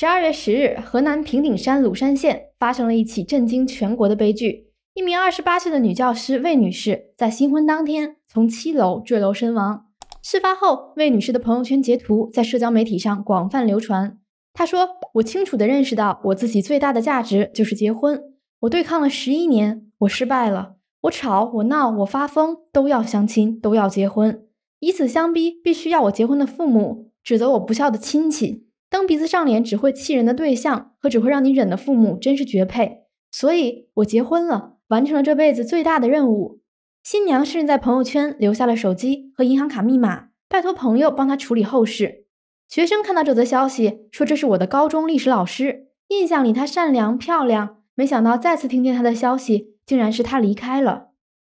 12月10日，河南平顶山鲁山县发生了一起震惊全国的悲剧。一名28岁的女教师魏女士在新婚当天从7楼坠楼身亡。事发后，魏女士的朋友圈截图在社交媒体上广泛流传。她说：“我清楚地认识到我自己最大的价值就是结婚。我对抗了11年，我失败了。我吵，我闹，我发疯，都要相亲，都要结婚。以此相逼，必须要我结婚的父母，指责我不孝的亲戚。蹬鼻子上脸只会气人的对象和只会让你忍的父母真是绝配。所以我结婚了，完成了这辈子最大的任务。”新娘甚至在朋友圈留下了手机和银行卡密码，拜托朋友帮她处理后事。学生看到这则消息说：“这是我的高中历史老师，印象里她善良漂亮。”没想到再次听见她的消息，竟然是她离开了。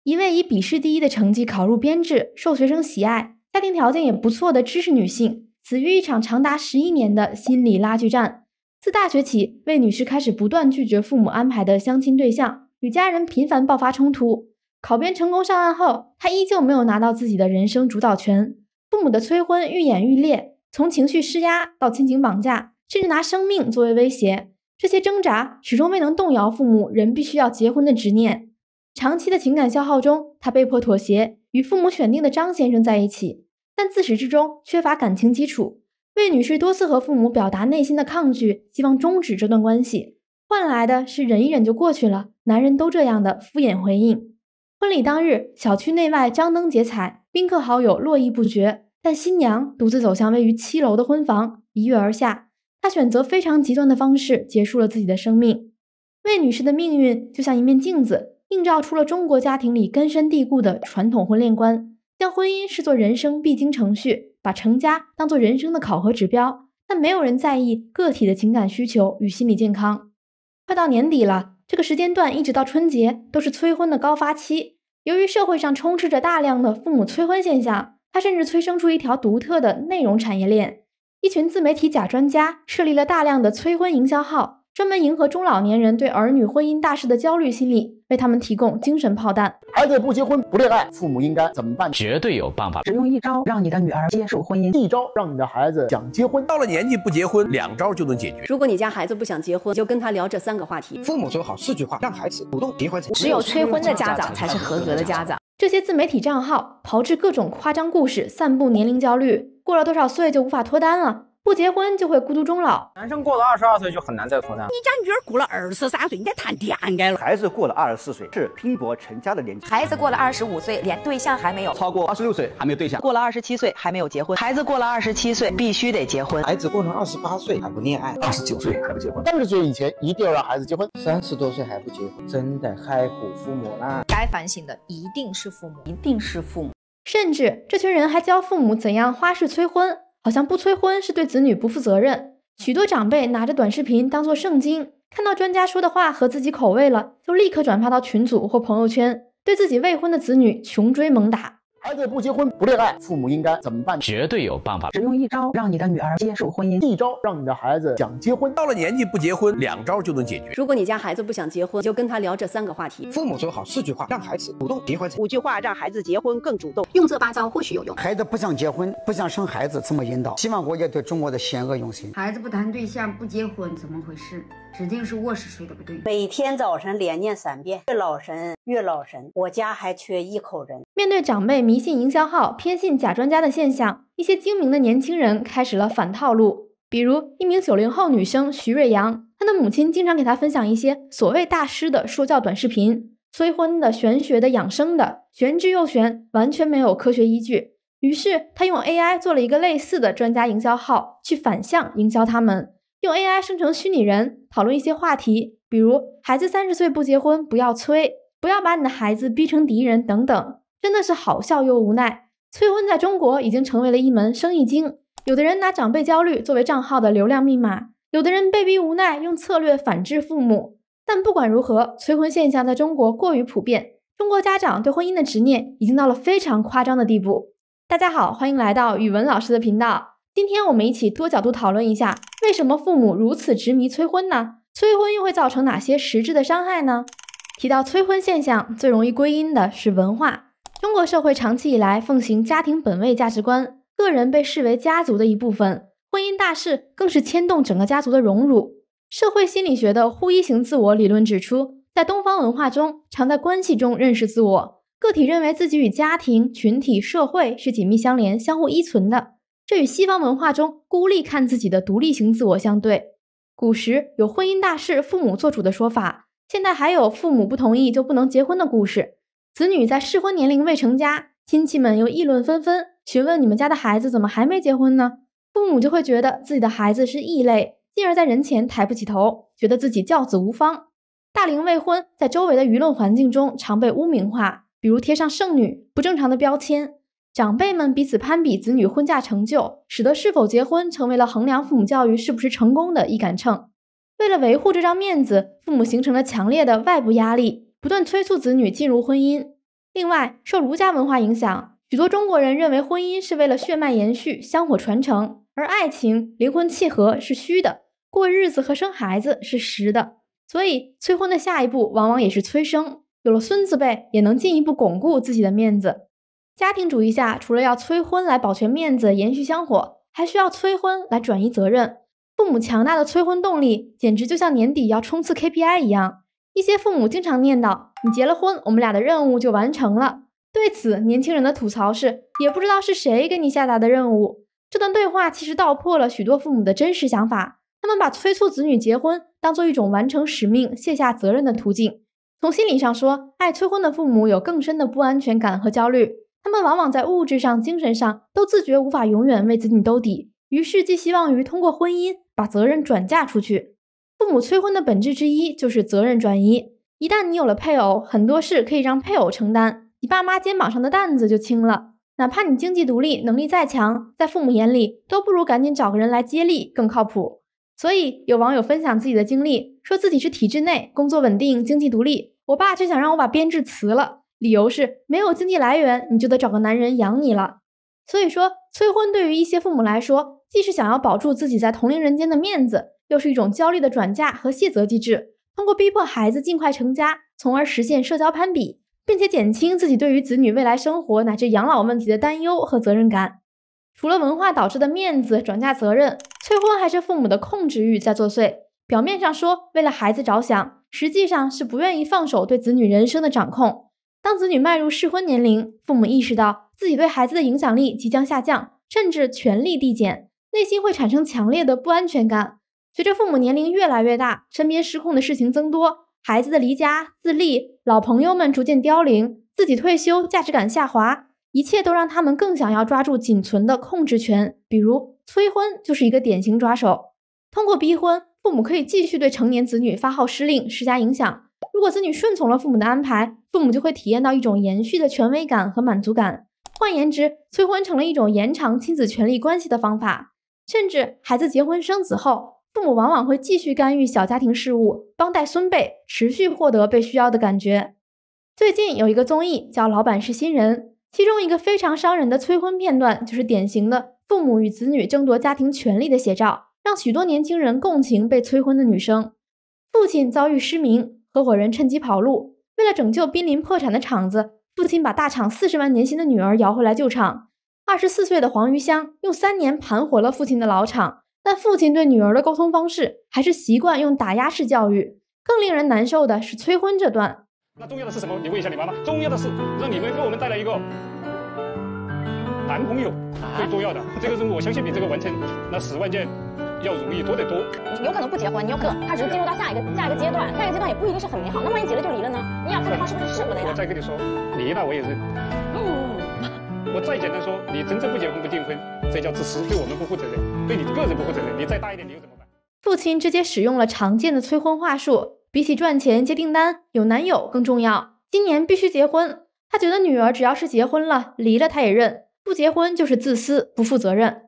一位以笔试第1的成绩考入编制，受学生喜爱，家庭条件也不错的知识女性，死于一场长达11年的心理拉锯战。自大学起，魏女士开始不断拒绝父母安排的相亲对象，与家人频繁爆发冲突。考编成功上岸后，她依旧没有拿到自己的人生主导权。父母的催婚愈演愈烈，从情绪施压到亲情绑架，甚至拿生命作为威胁。这些挣扎始终未能动摇父母人必须要结婚的执念。长期的情感消耗中，她被迫妥协，与父母选定的张先生在一起，但自始至终缺乏感情基础。魏女士多次和父母表达内心的抗拒，希望终止这段关系，换来的是忍一忍就过去了，男人都这样的敷衍回应。婚礼当日，小区内外张灯结彩，宾客好友络绎不绝，但新娘独自走向位于7楼的婚房，一跃而下。她选择非常极端的方式结束了自己的生命。魏女士的命运就像一面镜子，映照出了中国家庭里根深蒂固的传统婚恋观，将婚姻视作人生必经程序，把成家当作人生的考核指标，但没有人在意个体的情感需求与心理健康。快到年底了，这个时间段一直到春节都是催婚的高发期。由于社会上充斥着大量的父母催婚现象，它甚至催生出一条独特的内容产业链。一群自媒体假专家设立了大量的催婚营销号，专门迎合中老年人对儿女婚姻大事的焦虑心理，为他们提供精神炮弹。孩子不结婚不恋爱，父母应该怎么办？绝对有办法。只用一招让你的女儿接受婚姻，一招让你的孩子想结婚。到了年纪不结婚，2招就能解决。如果你家孩子不想结婚，就跟他聊这3个话题。父母说好4句话，让孩子主动结婚。只有催婚的家长才是合格的家长。这些自媒体账号炮制各种夸张故事，散布年龄焦虑，过了多少岁就无法脱单了，不结婚就会孤独终老。男生过了22岁就很难再脱单。你家女儿过了23岁，应该谈恋爱了。孩子过了24岁是拼搏成家的年纪。孩子过了25岁，连对象还没有。超过26岁还没有对象。过了27岁还没有结婚。孩子过了27岁必须得结婚。孩子过了28岁还不恋爱。29岁还不结婚。30岁以前一定要让孩子结婚。30多岁还不结婚，真的害苦父母啦。该反省的一定是父母，一定是父母。甚至这群人还教父母怎样花式催婚，好像不催婚是对子女不负责任。许多长辈拿着短视频当作圣经，看到专家说的话合自己口味了，就立刻转发到群组或朋友圈，对自己未婚的子女穷追猛打。孩子不结婚不恋爱，父母应该怎么办？绝对有办法。只用一招让你的女儿接受婚姻，一招让你的孩子想结婚。到了年纪不结婚，2招就能解决。如果你家孩子不想结婚，就跟他聊这3个话题。父母说好4句话，让孩子主动结婚。5句话让孩子结婚更主动。用这8招或许有用。孩子不想结婚，不想生孩子，怎么引导？希望国家对中国的险恶用心。孩子不谈对象不结婚，怎么回事？指定是卧室睡得不对。每天早晨连念3遍，越老神越老神。我家还缺1口人。面对长辈迷信营销号、偏信假专家的现象，一些精明的年轻人开始了反套路。比如一名90后女生徐瑞阳，她的母亲经常给她分享一些所谓大师的说教短视频，催婚的、玄学的、养生的，玄之又玄，完全没有科学依据。于是她用 AI 做了一个类似的专家营销号，去反向营销他们。用 AI 生成虚拟人，讨论一些话题，比如孩子30岁不结婚不要催，不要把你的孩子逼成敌人等等，真的是好笑又无奈。催婚在中国已经成为了一门生意经，有的人拿长辈焦虑作为账号的流量密码，有的人被逼无奈用策略反制父母。但不管如何，催婚现象在中国过于普遍，中国家长对婚姻的执念已经到了非常夸张的地步。大家好，欢迎来到语文老师的频道。今天我们一起多角度讨论一下，为什么父母如此执迷催婚呢？催婚又会造成哪些实质的伤害呢？提到催婚现象，最容易归因的是文化。中国社会长期以来奉行家庭本位价值观，个人被视为家族的一部分，婚姻大事更是牵动整个家族的荣辱。社会心理学的互依型自我理论指出，在东方文化中，常在关系中认识自我，个体认为自己与家庭、群体、社会是紧密相连、相互依存的，这与西方文化中孤立看自己的独立型自我相对。古时有婚姻大事父母做主的说法，现在还有父母不同意就不能结婚的故事。子女在适婚年龄未成家，亲戚们又议论纷纷，询问你们家的孩子怎么还没结婚呢？父母就会觉得自己的孩子是异类，进而在人前抬不起头，觉得自己教子无方。大龄未婚在周围的舆论环境中常被污名化，比如贴上剩女、不正常的标签。长辈们彼此攀比子女婚嫁成就，使得是否结婚成为了衡量父母教育是不是成功的一杆秤。为了维护这张面子，父母形成了强烈的外部压力，不断催促子女进入婚姻。另外，受儒家文化影响，许多中国人认为婚姻是为了血脉延续、香火传承，而爱情、灵魂契合是虚的，过日子和生孩子是实的。所以催婚的下一步往往也是催生，有了孙子辈也能进一步巩固自己的面子。家庭主义下，除了要催婚来保全面子、延续香火，还需要催婚来转移责任。父母强大的催婚动力简直就像年底要冲刺 KPI 一样。一些父母经常念叨，你结了婚，我们俩的任务就完成了。对此，年轻人的吐槽是，也不知道是谁给你下达的任务。这段对话其实道破了许多父母的真实想法，他们把催促子女结婚当作一种完成使命、卸下责任的途径。从心理上说，爱催婚的父母有更深的不安全感和焦虑，他们往往在物质上、精神上都自觉无法永远为子女兜底，于是寄希望于通过婚姻把责任转嫁出去。父母催婚的本质之一就是责任转移。一旦你有了配偶，很多事可以让配偶承担，你爸妈肩膀上的担子就轻了。哪怕你经济独立，能力再强，在父母眼里都不如赶紧找个人来接力更靠谱。所以有网友分享自己的经历，说自己是体制内，工作稳定，经济独立，我爸却想让我把编制辞了，理由是没有经济来源，你就得找个男人养你了。所以说，催婚对于一些父母来说，既是想要保住自己在同龄人间的面子，又是一种焦虑的转嫁和卸责机制，通过逼迫孩子尽快成家，从而实现社交攀比，并且减轻自己对于子女未来生活乃至养老问题的担忧和责任感。除了文化导致的面子转嫁责任，催婚还是父母的控制欲在作祟。表面上说为了孩子着想，实际上是不愿意放手对子女人生的掌控。当子女迈入适婚年龄，父母意识到自己对孩子的影响力即将下降，甚至权力递减，内心会产生强烈的不安全感。随着父母年龄越来越大，身边失控的事情增多，孩子的离家、自立，老朋友们逐渐凋零，自己退休，价值感下滑，一切都让他们更想要抓住仅存的控制权，比如催婚就是一个典型抓手。通过逼婚，父母可以继续对成年子女发号施令，施加影响。如果子女顺从了父母的安排，父母就会体验到一种延续的权威感和满足感。换言之，催婚成了一种延长亲子权利关系的方法。甚至孩子结婚生子后，父母往往会继续干预小家庭事务，帮带孙辈，持续获得被需要的感觉。最近有一个综艺叫《老板是新人》，其中一个非常伤人的催婚片段，就是典型的父母与子女争夺家庭权利的写照，让许多年轻人共情被催婚的女生。父亲遭遇失明，合伙人趁机跑路，为了拯救濒临破产的厂子，父亲把大厂40万年薪的女儿摇回来救场。24岁的黄鱼香用3年盘活了父亲的老厂，但父亲对女儿的沟通方式还是习惯用打压式教育。更令人难受的是催婚这段。那重要的是什么？你问一下你妈妈。重要的是让你们给我们带来一个男朋友，最重要的这个任务，我相信比这个完成那10万件要容易多得多。有可能不结婚，有可能他只是进入到下一个阶段，下一个阶段也不一定是很美好。那万一结了就离了呢？你要看对方是不是适合的呀。我再跟你说，离了我也认。我再简单说，你真正不结婚不订婚，这叫自私，对我们不负责任，对你个人不负责任。你再大一点，你又怎么办？父亲直接使用了常见的催婚话术，比起赚钱接订单，有男友更重要。今年必须结婚，他觉得女儿只要是结婚了，离了他也认，不结婚就是自私不负责任。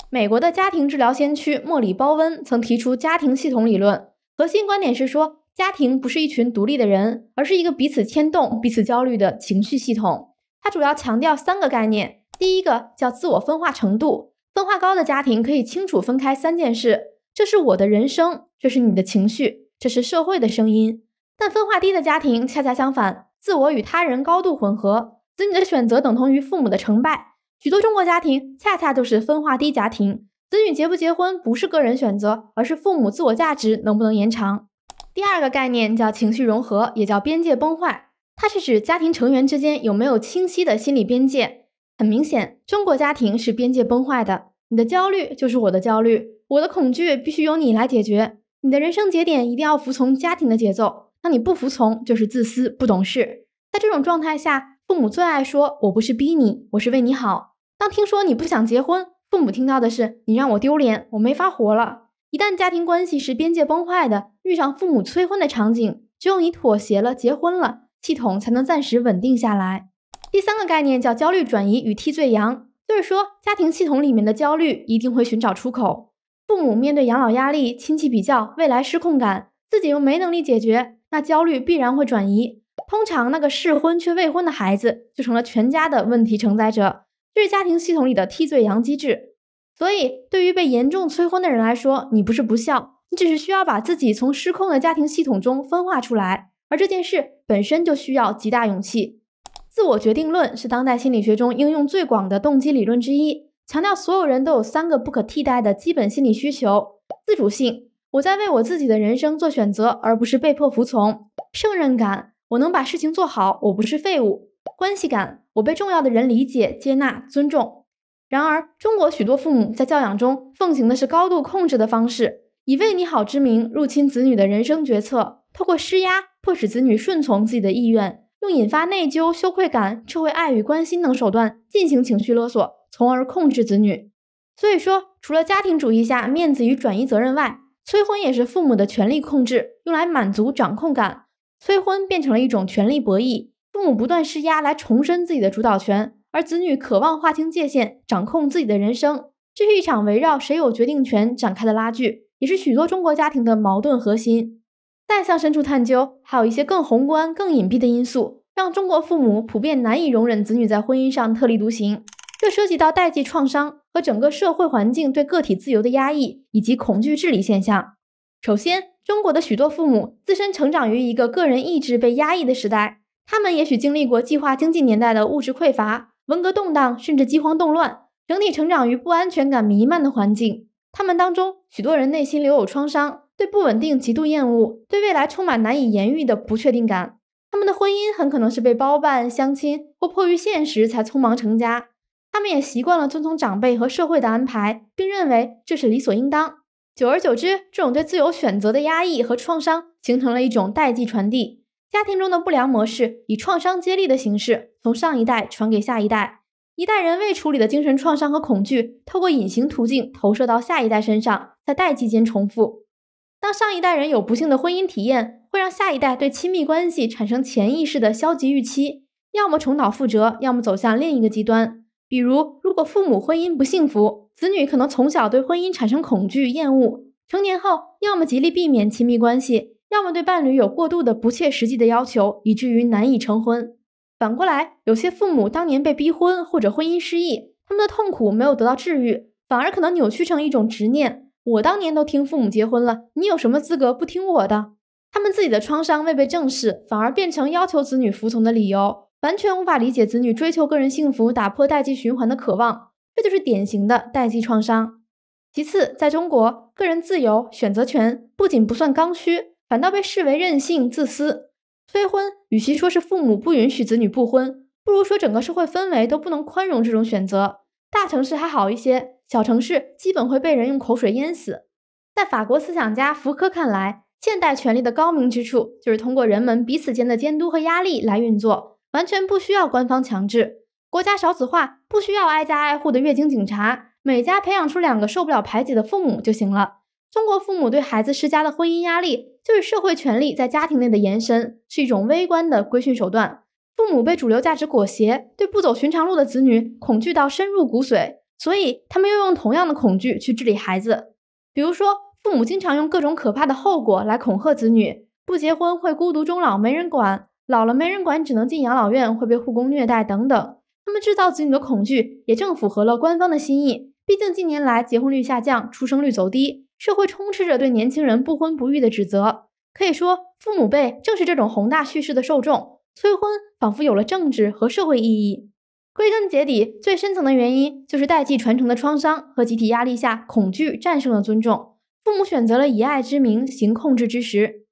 美国的家庭治疗先驱莫里·鲍温曾提出家庭系统理论，核心观点是说，家庭不是一群独立的人，而是一个彼此牵动、彼此焦虑的情绪系统。它主要强调3个概念，第一个叫自我分化程度，分化高的家庭可以清楚分开3件事，这是我的人生，这是你的情绪，这是社会的声音。但分化低的家庭恰恰相反，自我与他人高度混合，子女的选择等同于父母的成败。许多中国家庭恰恰都是分化低家庭，子女结不结婚不是个人选择，而是父母自我价值能不能延长。第二个概念叫情绪融合，也叫边界崩坏，它是指家庭成员之间有没有清晰的心理边界。很明显，中国家庭是边界崩坏的，你的焦虑就是我的焦虑，我的恐惧必须由你来解决，你的人生节点一定要服从家庭的节奏，当你不服从就是自私不懂事。在这种状态下，父母最爱说我不是逼你，我是为你好。当听说你不想结婚，父母听到的是你让我丢脸，我没法活了。一旦家庭关系是边界崩坏的，遇上父母催婚的场景，只有你妥协了，结婚了，系统才能暂时稳定下来。第三个概念叫焦虑转移与替罪羊，就是说家庭系统里面的焦虑一定会寻找出口。父母面对养老压力、亲戚比较、未来失控感，自己又没能力解决，那焦虑必然会转移。通常那个适婚却未婚的孩子就成了全家的问题承载者，这是家庭系统里的替罪羊机制。所以对于被严重催婚的人来说，你不是不孝，你只是需要把自己从失控的家庭系统中分化出来，而这件事本身就需要极大勇气。自我决定论是当代心理学中应用最广的动机理论之一，强调所有人都有3个不可替代的基本心理需求：自主性，我在为我自己的人生做选择，而不是被迫服从；胜任感，我能把事情做好，我不是废物；关系感，我被重要的人理解、接纳、尊重。然而，中国许多父母在教养中奉行的是高度控制的方式，以为你好之名入侵子女的人生决策，透过施压迫使子女顺从自己的意愿，用引发内疚、羞愧感、撤回爱与关心等手段进行情绪勒索，从而控制子女。所以说，除了家庭主义下面子与转移责任外，催婚也是父母的权力控制，用来满足掌控感。催婚变成了一种权力博弈，父母不断施压来重申自己的主导权，而子女渴望划清界限，掌控自己的人生。这是一场围绕谁有决定权展开的拉锯，也是许多中国家庭的矛盾核心。再向深处探究，还有一些更宏观、更隐蔽的因素，让中国父母普遍难以容忍子女在婚姻上特立独行。这涉及到代际创伤和整个社会环境对个体自由的压抑，以及恐惧治理现象。首先，中国的许多父母自身成长于一个个人意志被压抑的时代，他们也许经历过计划经济年代的物质匮乏、文革动荡，甚至饥荒动乱，整体成长于不安全感弥漫的环境。他们当中，许多人内心留有创伤，对不稳定极度厌恶，对未来充满难以言喻的不确定感。他们的婚姻很可能是被包办、相亲或迫于现实才匆忙成家。他们也习惯了遵从长辈和社会的安排，并认为这是理所应当。久而久之，这种对自由选择的压抑和创伤形成了一种代际传递。家庭中的不良模式以创伤接力的形式从上一代传给下一代，一代人未处理的精神创伤和恐惧透过隐形途径投射到下一代身上，在代际间重复。当上一代人有不幸的婚姻体验，会让下一代对亲密关系产生潜意识的消极预期，要么重蹈覆辙，要么走向另一个极端。比如，如果父母婚姻不幸福，子女可能从小对婚姻产生恐惧、厌恶，成年后要么极力避免亲密关系，要么对伴侣有过度的不切实际的要求，以至于难以成婚。反过来，有些父母当年被逼婚或者婚姻失意，他们的痛苦没有得到治愈，反而可能扭曲成一种执念，我当年都听父母结婚了，你有什么资格不听我的？他们自己的创伤未被正视，反而变成要求子女服从的理由，完全无法理解子女追求个人幸福、打破代际循环的渴望，这就是典型的代际创伤。其次，在中国，个人自由、选择权不仅不算刚需，反倒被视为任性、自私。催婚与其说是父母不允许子女不婚，不如说整个社会氛围都不能宽容这种选择。大城市还好一些，小城市基本会被人用口水淹死。在法国思想家福柯看来，现代权力的高明之处就是通过人们彼此间的监督和压力来运作，完全不需要官方强制。国家少子化不需要挨家挨户的月经警察，每家培养出2个受不了排挤的父母就行了。中国父母对孩子施加的婚姻压力，就是社会权力在家庭内的延伸，是一种微观的规训手段。父母被主流价值裹挟，对不走寻常路的子女恐惧到深入骨髓，所以他们又用同样的恐惧去治理孩子。比如说，父母经常用各种可怕的后果来恐吓子女，不结婚会孤独终老没人管，老了没人管只能进养老院会被护工虐待等等。他们制造子女的恐惧也正符合了官方的心意，毕竟近年来结婚率下降，出生率走低，社会充斥着对年轻人不婚不育的指责。可以说，父母辈正是这种宏大叙事的受众，催婚仿佛有了政治和社会意义。归根结底，最深层的原因就是代际传承的创伤和集体压力下，恐惧战胜了尊重。父母选择了以爱之名行控制之实。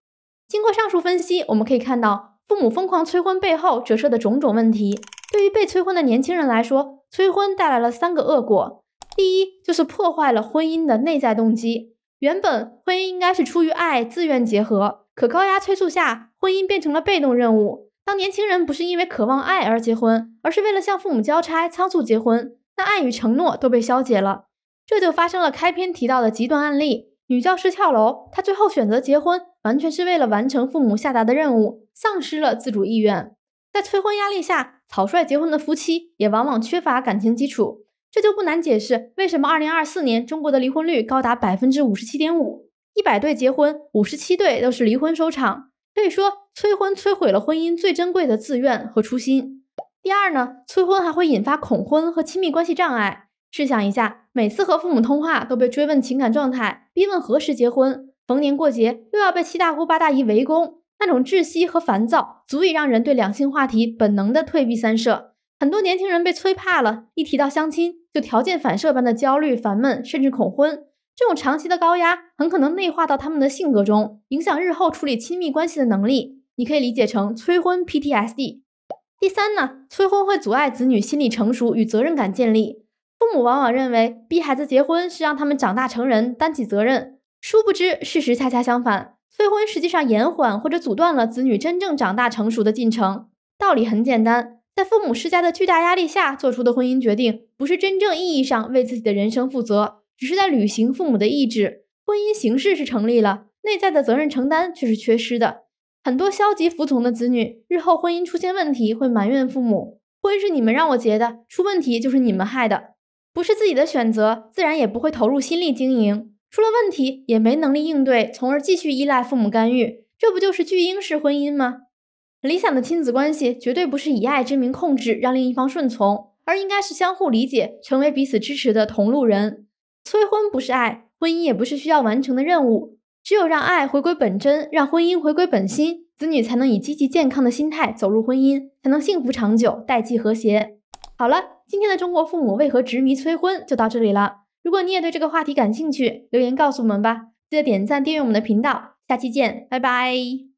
经过上述分析，我们可以看到，父母疯狂催婚背后折射的种种问题。对于被催婚的年轻人来说，催婚带来了3个恶果。第一，就是破坏了婚姻的内在动机。原本婚姻应该是出于爱自愿结合，可高压催促下，婚姻变成了被动任务。当年轻人不是因为渴望爱而结婚，而是为了向父母交差仓促结婚，那爱与承诺都被消解了。这就发生了开篇提到的极端案例，女教师跳楼，她最后选择结婚，完全是为了完成父母下达的任务，丧失了自主意愿。在催婚压力下，草率结婚的夫妻也往往缺乏感情基础，这就不难解释为什么2024年中国的离婚率高达 57.5%，100对结婚57对都是离婚收场。可以说，催婚摧毁了婚姻最珍贵的自愿和初心。第二呢，催婚还会引发恐婚和亲密关系障碍。试想一下，每次和父母通话都被追问情感状态，逼问何时结婚，逢年过节又要被七大姑八大姨围攻，那种窒息和烦躁足以让人对两性话题本能的退避三舍。很多年轻人被催怕了，一提到相亲就条件反射般的焦虑、烦闷，甚至恐婚。这种长期的高压很可能内化到他们的性格中，影响日后处理亲密关系的能力。你可以理解成催婚 PTSD。第三呢，催婚会阻碍子女心理成熟与责任感建立。父母往往认为逼孩子结婚是让他们长大成人，担起责任，殊不知事实恰恰相反，催婚实际上延缓或者阻断了子女真正长大成熟的进程。道理很简单，在父母施加的巨大压力下做出的婚姻决定，不是真正意义上为自己的人生负责，只是在履行父母的意志。婚姻形式是成立了，内在的责任承担却是缺失的。很多消极服从的子女，日后婚姻出现问题会埋怨父母，婚是你们让我结的，出问题就是你们害的。不是自己的选择，自然也不会投入心力经营，出了问题也没能力应对，从而继续依赖父母干预，这不就是巨婴式婚姻吗？理想的亲子关系绝对不是以爱之名控制，让另一方顺从，而应该是相互理解，成为彼此支持的同路人。催婚不是爱，婚姻也不是需要完成的任务，只有让爱回归本真，让婚姻回归本心，子女才能以积极健康的心态走入婚姻，才能幸福长久，代际和谐。好了，今天的中国父母为何执迷催婚就到这里了。如果你也对这个话题感兴趣，留言告诉我们吧。记得点赞订阅我们的频道，下期见，拜拜。